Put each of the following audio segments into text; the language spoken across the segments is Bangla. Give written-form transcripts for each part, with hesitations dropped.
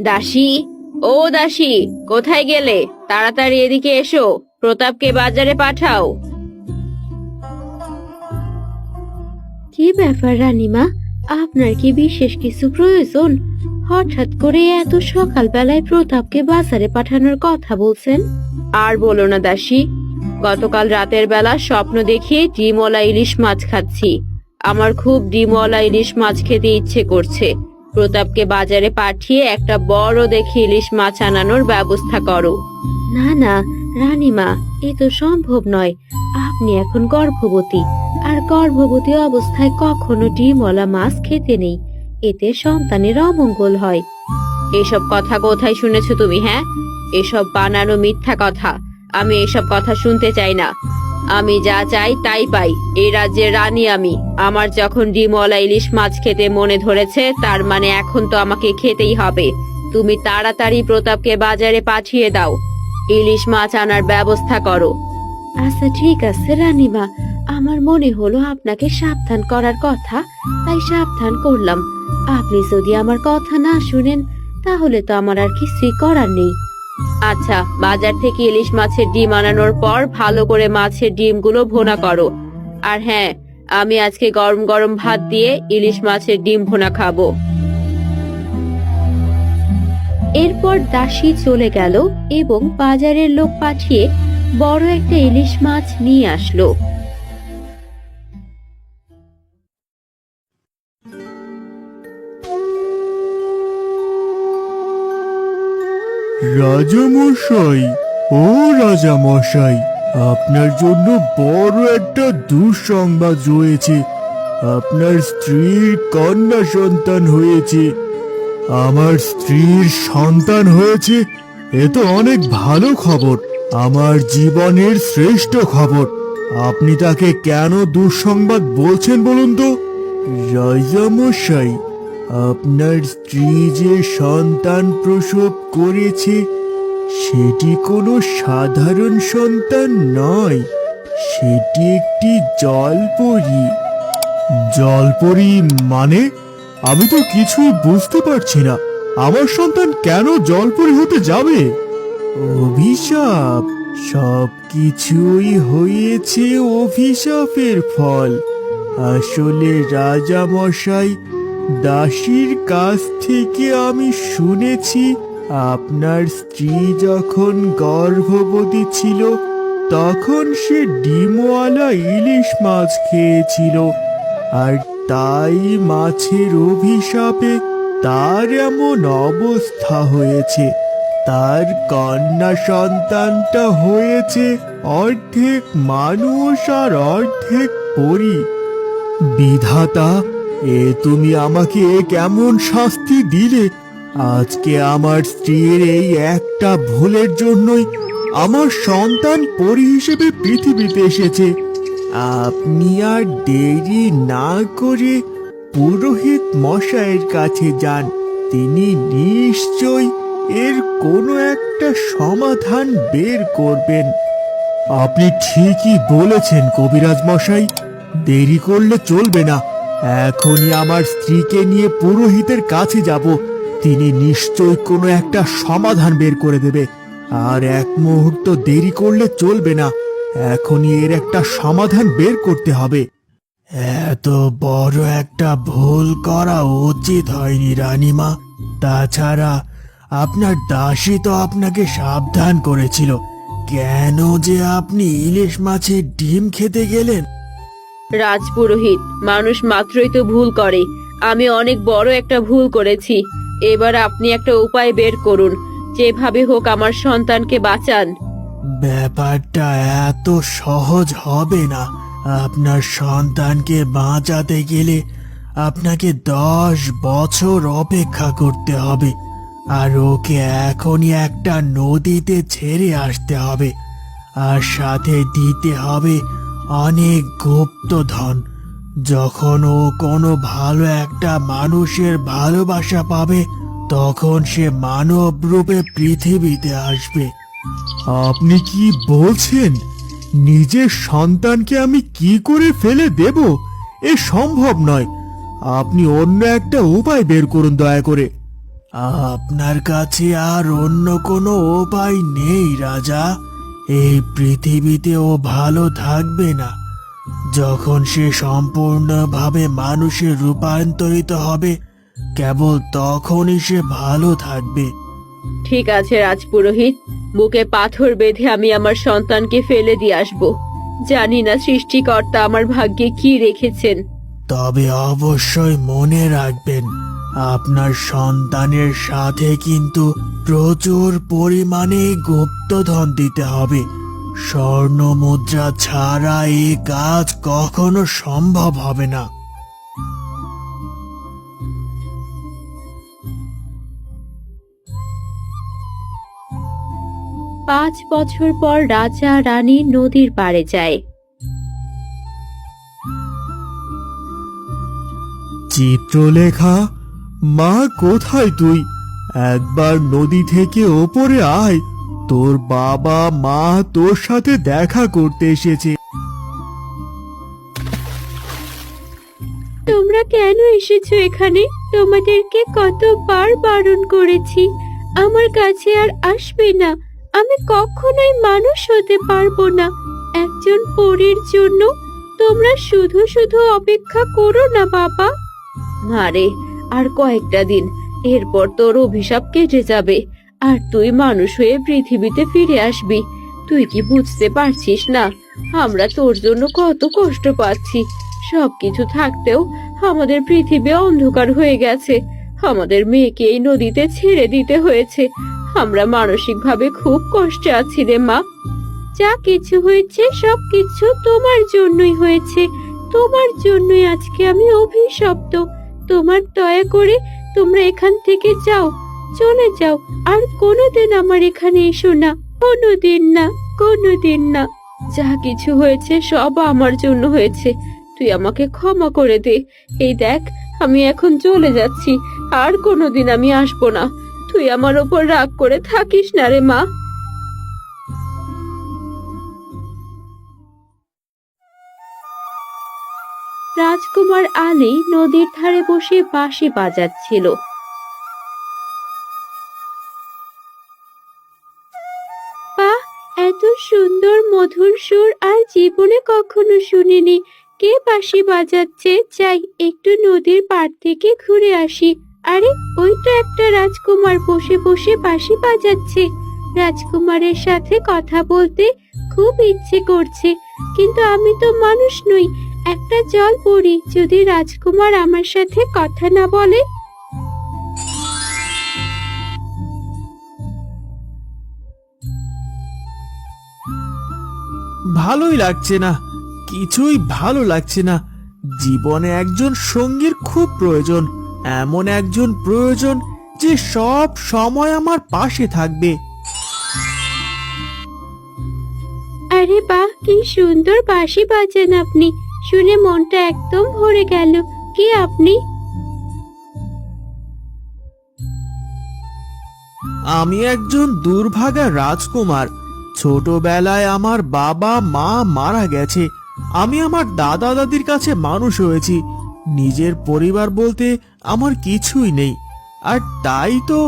দাসী, ও দাসী, কোথায় গেলে? তাড়াতাড়ি এদিকে এসো, প্রতাপকে বাজারে পাঠাও। কি ব্যাপার রানীমা, আপনার কি বিশেষ কিছু প্রয়োজন? হঠাৎ করে এত সকালবেলায় প্রতাপকে বাজারে পাঠানোর কথা বলছেন? আর বলো না দাসী, গতকাল রাতের বেলা স্বপ্ন দেখিয়ে ডিমওয়ালা ইলিশ মাছ খাচ্ছি। আমার খুব ডিমওয়ালা ইলিশ মাছ খেতে ইচ্ছে করছে। প্রতাপকে বাজারে পাঠিয়ে একটা বড় দেখে ইলিশ মাছ আনানোর ব্যবস্থা করো। না না রানীমা, এ তো সম্ভব নয়। আপনি এখন গর্ভবতী, আর গর্ভবতী অবস্থায় কখনো ডিমওয়ালা মাছ খেতে নেই, এতে সন্তানের অমঙ্গল হয়। এসব কথা কোথায় শুনেছো তুমি? হ্যাঁ, এসব বানানো মিথ্যা কথা। আমি এসব কথা শুনতে চাই না। আমি যা চাই তাই পাই। এই রাজ্যের রানী আমি। আমার যখন ডিমওয়ালা ইলিশ মাছ খেতে মনে ধরেছে, তার মানে এখন তো আমাকে খেতেই হবে। তুমি তাড়াতাড়ি প্রতাপকে বাজারে পাঠিয়ে দাও, ইলিশ মাছ আনার ব্যবস্থা করো। আচ্ছা ঠিক আছে রানীমা, আমার মনে হলো আপনাকে সাবধান করার কথা, তাই সাবধান করলাম। আপনি যদি আমার কথা না শুনেন, তাহলে তো আমার আর কিছুই করার নেই। আচ্ছা, বাজার থেকে ইলিশ মাছের ডিম আনানোর পর ভালো করে মাছের ডিমগুলো ভুনা করো। আর হ্যাঁ, আমি আজকে গরম গরম ভাত দিয়ে ইলিশ মাছের ডিম ভুনা খাবো। এরপর দাসী চলে গেল এবং বাজারের লোক পাঠিয়ে বড় একটা ইলিশ মাছ নিয়ে আসলো। রাজামশাই, ও রাজামশাই, আপনার জন্য বড় একটা দুঃসংবাদ রয়েছে। আপনার স্ত্রীর কন্যা সন্তান হয়েছে। আমার স্ত্রীর সন্তান হয়েছে, এ তো অনেক ভালো খবর, আমার জীবনের শ্রেষ্ঠ খবর। আপনি তাকে কেন দুঃসংবাদ বলছেন বলুন তো? রাজামশাই, আপনার স্ত্রী যে সন্তান প্রসব করেছে, সেটি কোনো সাধারণ সন্তান নয়, সেটি একটি জলপরী। জলপরী মানে? আমি তো কিছুই বুঝতে পারছি না। আমার সন্তান কেন জলপরী হতে যাবে? অভিশাপ, সব কিছুই হয়েছে অভিশাপের ফল। আসলে রাজামশাই, দাসীর কাছ থেকে আমি শুনেছি আপনার স্ত্রী যখন গর্ভবতী ছিল, তখন সে ডিমওয়ালা ইলিশ মাছ খেয়েছিল, আর তাই মাছের অভিশাপে তার এমন অবস্থা হয়েছে। তার কন্যা সন্তানটা হয়েছে অর্ধেক মানুষ আর অর্ধেক পরী। বিধাতা, এ তুমি আমাকে কেমন শাস্তি দিলে? আজকে আমার স্ত্রীর এই একটা ভুলের জন্যই আমার সন্তান পরী হিসেবে পৃথিবীতে এসেছে। আপনি আর দেরি না করে পুরোহিত মশাইয়ের কাছে যান। তিনি নিশ্চয়ই এর কোনো একটা সমাধান বের করবেন। আপনি ঠিকই বলেছেন কবিরাজ মশাই, দেরি করলে চলবে না। এখনই আমার স্ত্রীকে নিয়ে পুরোহিতের কাছে যাব। তিনি নিশ্চয়ই কোনো একটা সমাধান বের করে দেবে। আর এক মুহূর্ত দেরি করলে চলবে না, এখনই এর একটা সমাধান বের করতে হবে। এত বড় একটা ভুল করা উচিত হয়নি রানীমা। তাছাড়া আপনার দাসী তো আপনাকে সাবধান করেছিল। কেন যে আপনি ইলিশ মাছের ডিম খেতে গেলেন? রাজপুরোহিত, মানুষ মাত্রই তো ভুল করে। আমি অনেক বড় একটা ভুল করেছি। এবার আপনি একটা উপায় বের করুন, যেভাবে হোক আমার সন্তানকে বাঁচান। ব্যাপারটা এত সহজ হবে না। আপনার সন্তানকে বাঁচাতে গেলে আপনাকে 10 বছর অপেক্ষা করতে হবে, আর ওকে এখনই একটা নদীতে ছেড়ে আসতে হবে, আর সাথে দিতে হবে অনেক গুপ্তধন। যখন ও কোনো ভালো একটা মানুষের ভালোবাসা পাবে, তখন সে মানব রূপে পৃথিবীতে আসবে। আপনি কি বলছেন? নিজের সন্তানকে আমি কি করে ফেলে দেব? এ সম্ভব নয়। আপনি অন্য একটা উপায় বের করুন দয়া করে। আপনার কাছে আর অন্য কোনো উপায় নেই রাজা। এই পৃথিবীতে ও ভালো থাকবে না। যখন সে সম্পূর্ণভাবে মানুষে রূপান্তরিত হবে, কেবল তখনই সে ভালো থাকবে। ঠিক আছে রাজপুরোহিত, বুকে পাথর বেঁধে আমি আমার সন্তানকে ফেলে দিয়ে আসব। জানি না সৃষ্টিকর্তা আমার ভাগ্যে কি রেখেছেন। তবে অবশ্যই মনে রাখবেন, আপনার সন্তানের সাথে কিন্তু প্রচুর পরিমাণে গুপ্তধন দিতে হবে। স্বর্ণ মুদ্রা ছাড়া এই কাজ কখনো সম্ভব হবে না। 5 বছর পর রাজা রানী নদীর পাড়ে যায়। চিত্রলেখা, মা কোথায় তুই? একবার নদী থেকে ওপরে আয়, তোর বাবা মা তোর সাথে দেখা করতে এসেছে। তোমরা কেন এসেছো এখানে? তোমাদেরকে কতবার বারণ করেছি আমার কাছে আর আসবে না। আমি কখনোই মানুষ হতে পারবো না। একজন পরীর জন্য তোমরা শুধু শুধু অপেক্ষা করো না বাবা। মারে, আর কয়েকটা দিন, এরপর তোর অভিশাপ কেটে যাবে আর তুই মানুষ হয়ে পৃথিবীতে ফিরে আসবি। তুই কি বুঝতে পারছিস না আমরা তোর জন্য কত কষ্ট পাচ্ছি? সবকিছু থাকতেও আমাদের পৃথিবী অন্ধকার হয়ে গেছে। আমাদের মেয়েকে এই নদীতে ছেড়ে দিতে হয়েছে। আমরা মানসিকভাবে খুব কষ্টে আছি রে মা। যা কিছু হয়েছে সবকিছু তোমার জন্যই হয়েছে। তোমার জন্যই আজকে আমি অভিশপ্ত। তোমার দয়া করে তোমরা এখান থেকে যাও, চলে যাও। আর কোনোদিন আমার এখানে এসো না, কোনোদিন না, কোনোদিন না। যা কিছু হয়েছে সব আমার জন্য হয়েছে। তুই আমাকে ক্ষমা করে দে। এই দেখ, আমি এখন চলে যাচ্ছি, আর কোনোদিন আমি আসবো না। তুই আমার ওপর রাগ করে থাকিস না রে মা। রাজকুমার আলী নদীর ধারে বসে বাঁশি বাজাচ্ছিল। বাহ, এত সুন্দর মধুর সুর আর জীবনে কখনো শুনিনি। কে বাঁশি বাজাচ্ছে? যাই একটু নদীর পাড় থেকে ঘুরে আসি। আরে, ওই তো একটা রাজকুমার বসে বসে বাঁশি বাজাচ্ছে। রাজকুমারের সাথে কথা বলতে খুব ইচ্ছে করছে, কিন্তু আমি তো মানুষ নই, একটা জল পড়ি। যদি রাজকুমার আমার সাথে কথা না বলে? ভালোই লাগছে না, কিছুই ভালো লাগছে না। জীবনে একজন সঙ্গীর খুব প্রয়োজন, এমন একজন প্রয়োজন যে সব সময় আমার পাশে থাকবে। আরে বাহ, কি সুন্দর বাঁশি বাজান আপনি! শুনে মনটা একদম ভরে গেল। কে আপনি? আমি একজন দুর্ভাগা রাজকুমার। ছোটবেলায় আমার বাবা মা মারা গেছে। আমি আমার দাদা দাদির কাছে মানুষ হয়েছি। নিজের পরিবার বলতে আমার কিছুই নেই। আর তাই তো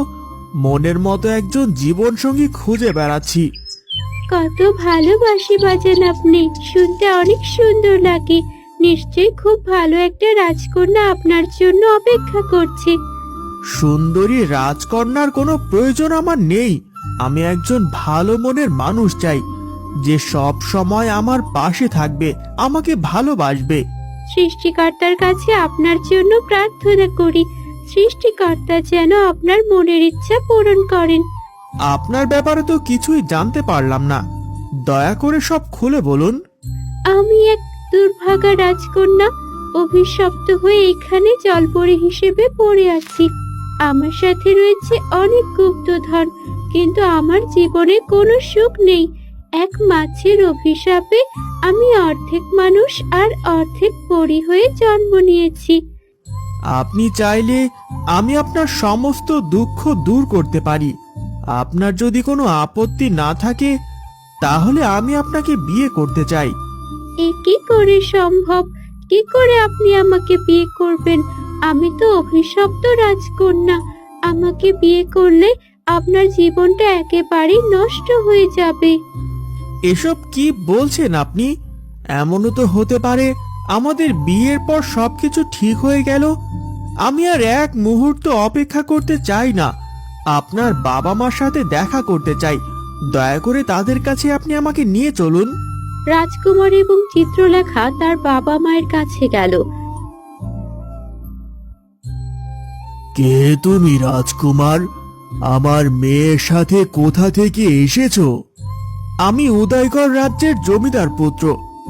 মনের মতো একজন জীবনসঙ্গী খুঁজে বেড়াচ্ছি। কত ভালো বাঁশি বাজান আপনি! শুনতে অনেক সুন্দর লাগে। নিশ্চয়ই খুব ভালো একটা রাজকন্যা আপনার জন্য অপেক্ষা করছে। সুন্দরী রাজকন্যার কোনো প্রয়োজন আমার নেই। আমি একজন ভালো মনের মানুষ চাই, যে সব সময় আমার পাশে থাকবে, আমাকে ভালোবাসবে। সৃষ্টিকর্তার কাছে আপনার জন্য প্রার্থনা করি, সৃষ্টিকর্তা যেন আপনার মনের ইচ্ছা পূরণ করেন। আপনার ব্যাপারে তো কিছুই জানতে পারলাম না, দয়া করে সব খুলে বলুন। আমি এক দুর্ভাগা রাজকন্যা, অভিশপ্ত হয়ে এখানে জলপরী হিসেবে পড়ে আছি। আমার সাথে রয়েছে অনেক গুপ্তধন, কিন্তু আমার জীবনে কোনো সুখ নেই। এক মাছের অভিশাপে আমি অর্ধেক মানুষ আর অর্ধেক পরী হয়ে জন্ম নিয়েছি। আপনি চাইলে আমি আপনার সমস্ত দুঃখ দূর করতে পারি। আপনার যদি কোনো আপত্তি না থাকে, তাহলে আমি আপনাকে বিয়ে করতে চাই। এ কি করে সম্ভব? কি করে আপনি আমাকে বিয়ে করবেন? আমি তো অভিশপ্ত রাজকন্যা। আমাকে বিয়ে করলে আপনার জীবনটা একেবারেই নষ্ট হয়ে যাবে। এসব কি বলছেন আপনি? এমনও তো হতে পারে আমাদের বিয়ের পর সবকিছু ঠিক হয়ে গেল। আমি আর এক মুহূর্ত অপেক্ষা করতে চাই না। আপনার বাবা মার সাথে দেখা করতে চাই। দয়া করে তাদের কাছে আপনি আমাকে নিয়ে চলুন। রাজকুমার এবং চিত্রলেখা তার বাবা মায়ের কাছে গেল। কে তুমি রাজকুমার? আমার মেয়ের সাথে কোথা থেকে এসেছো? আমি উদয়গড় রাজ্যের জমিদার পুত্র।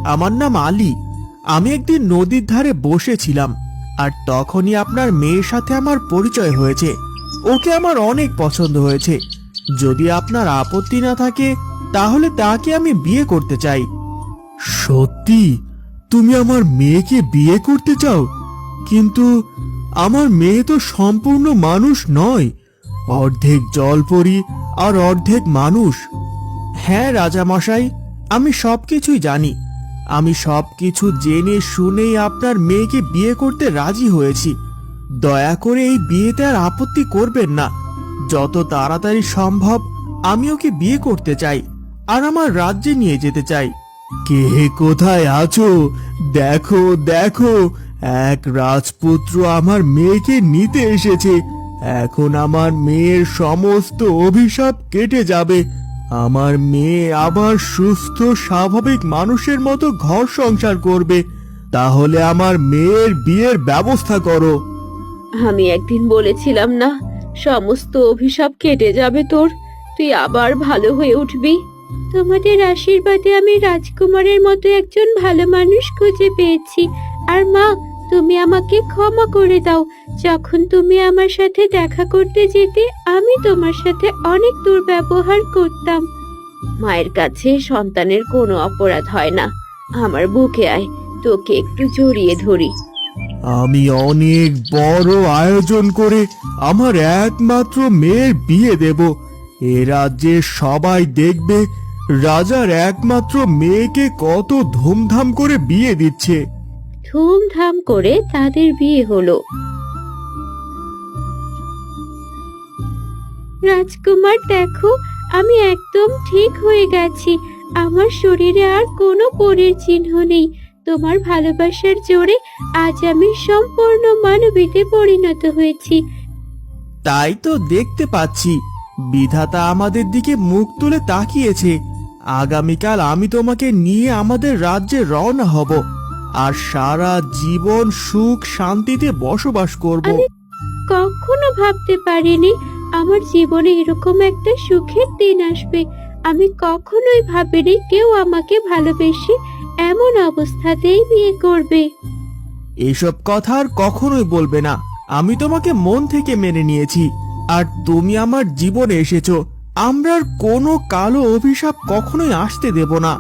আমার নাম আলী। আমি একদিন নদীর ধারে বসেছিলাম, আর তখনই আপনার মেয়ের সাথে আমার পরিচয় হয়েছে। ওকে আমার অনেক পছন্দ হয়েছে। যদি আপনার আপত্তি না থাকে তাহলে তাকে আমি বিয়ে করতে চাই। সত্যি? তুমি আমার মেয়েকে বিয়ে করতে চাও? কিন্তু আমার মেয়ে তো সম্পূর্ণ মানুষ নয়, অর্ধেক জলপরি আর অর্ধেক মানুষ। হ্যাঁ রাজামশাই, আমি সবকিছুই জানি। আমি সবকিছু জেনে শুনেই আপনার মেয়েকে বিয়ে করতে রাজি হয়েছি। দয়া করে এই বিয়েতে আর আপত্তি করবেন না। যত তাড়াতাড়ি সম্ভব আমি ওকে বিয়ে করতে চাই, আর আমার রাজ্যে নিয়ে যেতে চাই। কে কোথায় আছো? দেখো দেখো, এক রাজপুত্র আমার মেয়েকে নিতে এসেছে। এখন আমার মেয়ের সমস্ত অভিশাপ কেটে যাবে। আমার মেয়ে আবার সুস্থ স্বাভাবিক মানুষের মতো ঘর সংসার করবে। তাহলে আমার মেয়ের বিয়ের ব্যবস্থা করো। আমি একদিন বলেছিলাম না, সমস্ত অভিশাপ কেটে যাবে তোর, তুই আবার ভালো হয়ে উঠবি। তোমাদের আশীর্বাদে আমি রাজকুমারের মতো একজন ভালো মানুষ খুঁজে পেয়েছি। আর মা, তুমি আমাকে ক্ষমা করে দাও। যখন তুমি আমার সাথে দেখা করতে যেতে আমি তোমার সাথে অনেক দুর্ব্যবহার করতাম। মায়ের কাছে সন্তানের কোনো অপরাধ হয় না। আমার বুকে আয়, তোকে একটু জড়িয়ে ধরি। আমি অনেক বড় আয়োজন করে আমার একমাত্র মেয়ের বিয়ে দেব। এ রাজ্যের সবাই দেখবে রাজার একমাত্র মেয়েকে কত ধুমধাম করে বিয়ে দিচ্ছে। ধুমধাম করে তাদের বিয়ে হলো। রাজকুমার দেখো, আমি একদম ঠিক হয়ে গেছি। আমার শরীরে আর কোনো পরীর চিহ্ন নেই। তোমার ভালোবাসার জোরে আজ আমি সম্পূর্ণ মানবীতে পরিণত হয়েছি। তাই তো দেখতে পাচ্ছি, বিধাতা আমাদের দিকে মুখ তুলে তাকিয়েছে। আগামীকাল আমি তোমাকে নিয়ে আমাদের রাজ্যে রওনা হব, আর সারা জীবন সুখ শান্তিতে বসবাস করব। কখনো ভাবতে পারিনি আমার জীবনে এরকম একটা সুখের দিন আসবে। আমি কখনোই ভাবিনি কেউ আমাকে ভালোবেসে এমন অবস্থাতেই বিয়ে করবে। এসব কথা আর কখনোই বলবে না। আমি তোমাকে মন থেকে মেনে নিয়েছি, আর তুমি আমার জীবনে এসেছো। আমরা আর কোনো কালো অভিশাপ কখনোই আসতে দেব না।